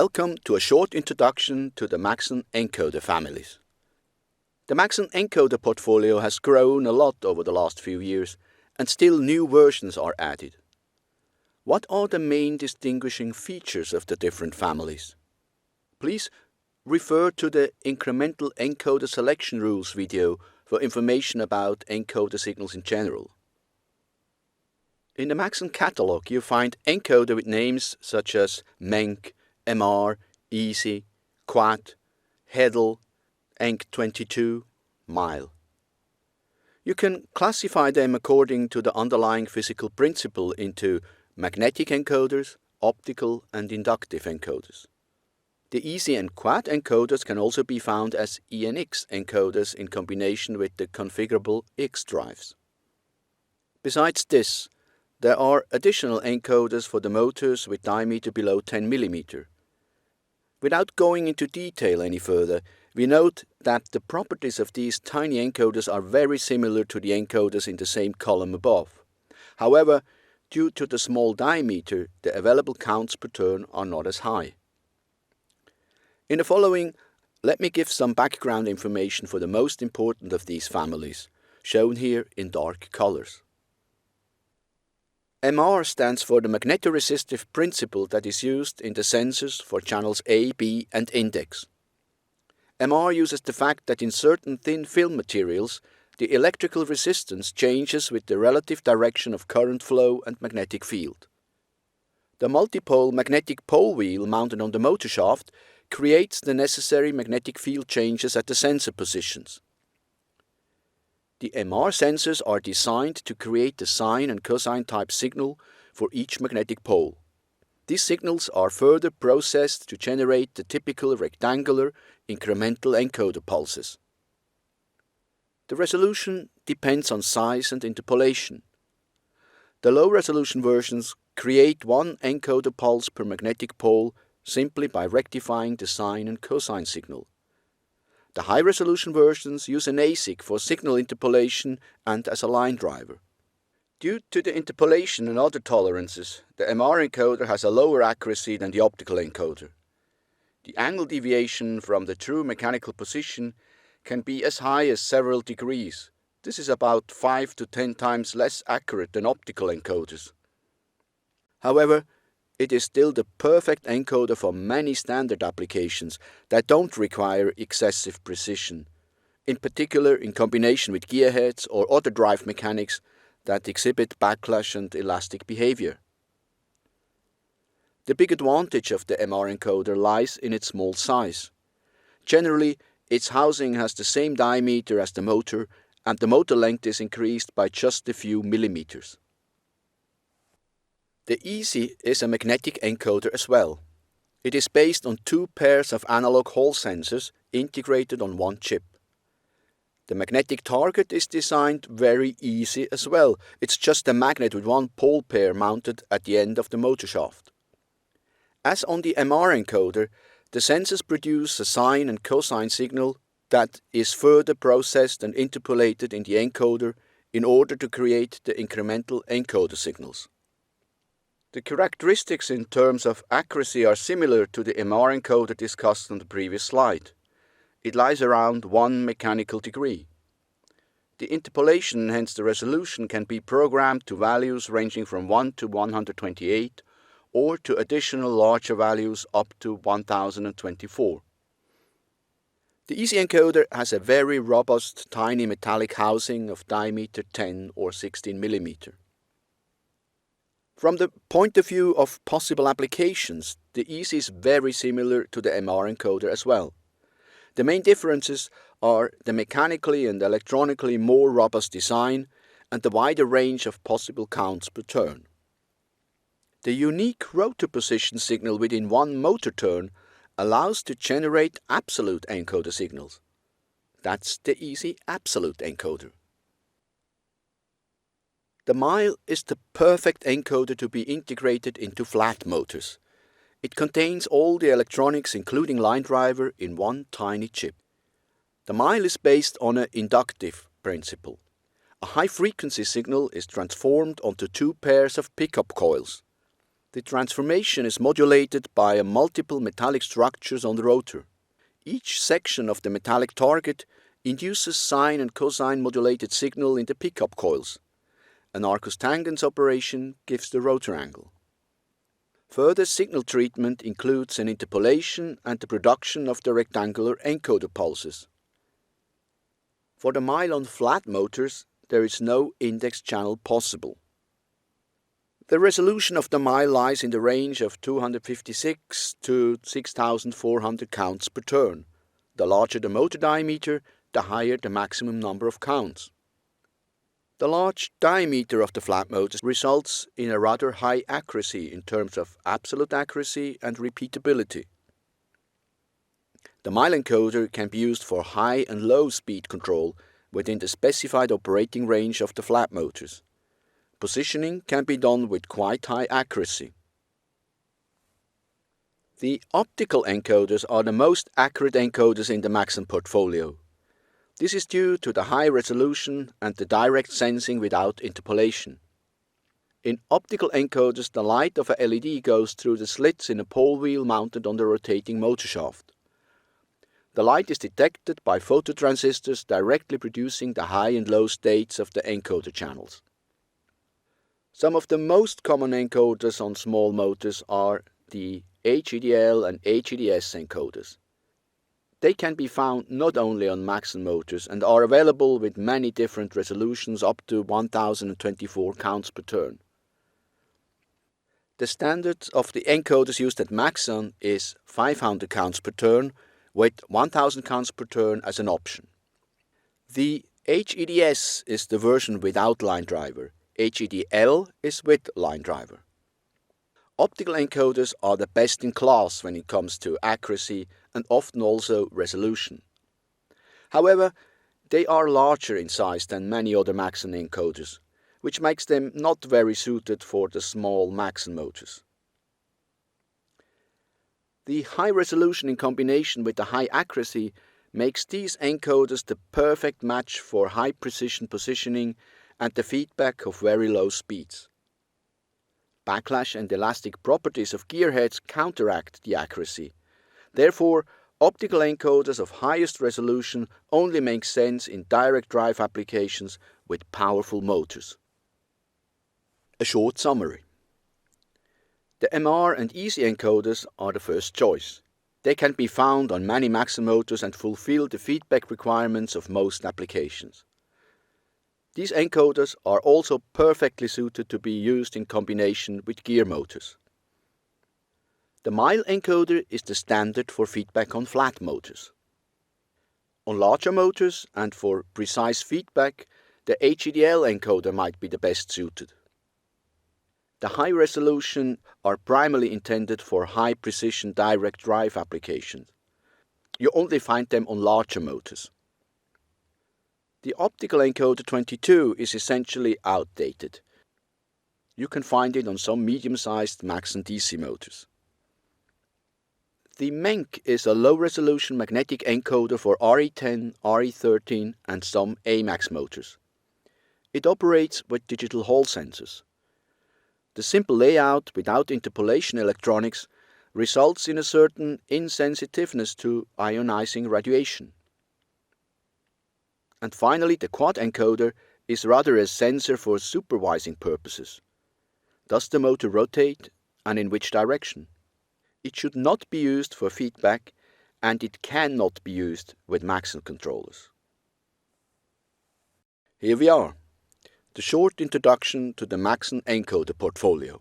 Welcome to a short introduction to the maxon encoder families. The maxon encoder portfolio has grown a lot over the last few years, and still new versions are added. What are the main distinguishing features of the different families? Please refer to the incremental encoder selection rules video for information about encoder signals in general. In the maxon catalog you find encoder with names such as MENC, MR, EASY, Quad, Heddle, ENC22, MILE. You can classify them according to the underlying physical principle into magnetic encoders, optical and inductive encoders. The EASY and Quad encoders can also be found as ENX encoders in combination with the configurable X drives. Besides this, there are additional encoders for the motors with diameter below 10 mm. Without going into detail any further, we note that the properties of these tiny encoders are very similar to the encoders in the same column above. However, due to the small diameter, the available counts per turn are not as high. In the following, let me give some background information for the most important of these families, shown here in dark colors. MR stands for the Magneto-Resistive principle that is used in the sensors for channels A, B and index. MR uses the fact that in certain thin film materials, the electrical resistance changes with the relative direction of current flow and magnetic field. The multipole magnetic pole wheel mounted on the motor shaft creates the necessary magnetic field changes at the sensor positions. The MR sensors are designed to create the sine and cosine type signal for each magnetic pole. These signals are further processed to generate the typical rectangular incremental encoder pulses. The resolution depends on size and interpolation. The low-resolution versions create one encoder pulse per magnetic pole simply by rectifying the sine and cosine signal. The high-resolution versions use an ASIC for signal interpolation and as a line driver. Due to the interpolation and other tolerances, the MR encoder has a lower accuracy than the optical encoder. The angle deviation from the true mechanical position can be as high as several degrees. This is about 5 to 10 times less accurate than optical encoders. However, it is still the perfect encoder for many standard applications that don't require excessive precision, in particular in combination with gearheads or other drive mechanics that exhibit backlash and elastic behavior. The big advantage of the MR encoder lies in its small size. Generally, its housing has the same diameter as the motor, and the motor length is increased by just a few millimeters. The EASY is a magnetic encoder as well. It is based on two pairs of analog Hall sensors integrated on one chip. The magnetic target is designed very easy as well. It's just a magnet with one pole pair mounted at the end of the motor shaft. As on the MR encoder, the sensors produce a sine and cosine signal that is further processed and interpolated in the encoder in order to create the incremental encoder signals. The characteristics in terms of accuracy are similar to the MR encoder discussed on the previous slide. It lies around 1 mechanical degree. The interpolation, hence the resolution, can be programmed to values ranging from 1 to 128 or to additional larger values up to 1024. The EASY encoder has a very robust tiny metallic housing of diameter 10 or 16 mm. From the point of view of possible applications, the EASY is very similar to the MR encoder as well. The main differences are the mechanically and electronically more robust design and the wider range of possible counts per turn. The unique rotor position signal within one motor turn allows to generate absolute encoder signals. That's the EASY absolute encoder. The MILE is the perfect encoder to be integrated into flat motors. It contains all the electronics including line driver in one tiny chip. The MILE is based on an inductive principle. A high-frequency signal is transformed onto two pairs of pickup coils. The transformation is modulated by multiple metallic structures on the rotor. Each section of the metallic target induces sine and cosine modulated signal in the pickup coils. An Arcus tangents operation gives the rotor angle. Further signal treatment includes an interpolation and the production of the rectangular encoder pulses. For the Mylon flat motors, there is no index channel possible. The resolution of the mile lies in the range of 256 to 6400 counts per turn. The larger the motor diameter, the higher the maximum number of counts. The large diameter of the flat motors results in a rather high accuracy in terms of absolute accuracy and repeatability. The mile encoder can be used for high and low speed control within the specified operating range of the flat motors. Positioning can be done with quite high accuracy. The optical encoders are the most accurate encoders in the Maxon portfolio. This is due to the high resolution and the direct sensing without interpolation. In optical encoders, the light of a LED goes through the slits in a pole wheel mounted on the rotating motor shaft. The light is detected by phototransistors directly producing the high and low states of the encoder channels. Some of the most common encoders on small motors are the HEDL and HEDS encoders. They can be found not only on Maxon motors and are available with many different resolutions up to 1024 counts per turn. The standard of the encoders used at Maxon is 500 counts per turn with 1000 counts per turn as an option. The HEDS is the version without line driver. HEDL is with line driver. Optical encoders are the best in class when it comes to accuracy and often also resolution. However, they are larger in size than many other Maxon encoders, which makes them not very suited for the small Maxon motors. The high resolution in combination with the high accuracy makes these encoders the perfect match for high precision positioning and the feedback of very low speeds. Backlash and elastic properties of gearheads counteract the accuracy. Therefore, optical encoders of highest resolution only make sense in direct drive applications with powerful motors. A short summary. The MR and EZ encoders are the first choice. They can be found on many Maxon motors and fulfill the feedback requirements of most applications. These encoders are also perfectly suited to be used in combination with gear motors. The mile encoder is the standard for feedback on flat motors. On larger motors and for precise feedback, the HEDL encoder might be the best suited. The high resolution are primarily intended for high precision direct drive applications. You only find them on larger motors. The optical encoder 22 is essentially outdated. You can find it on some medium-sized Maxon DC motors. The MENC is a low-resolution magnetic encoder for RE10, RE13 and some AMAX motors. It operates with digital Hall sensors. The simple layout without interpolation electronics results in a certain insensitiveness to ionizing radiation. And finally, the quad encoder is rather a sensor for supervising purposes. Does the motor rotate and in which direction? It should not be used for feedback and it cannot be used with Maxon controllers. Here we are, the short introduction to the Maxon encoder portfolio.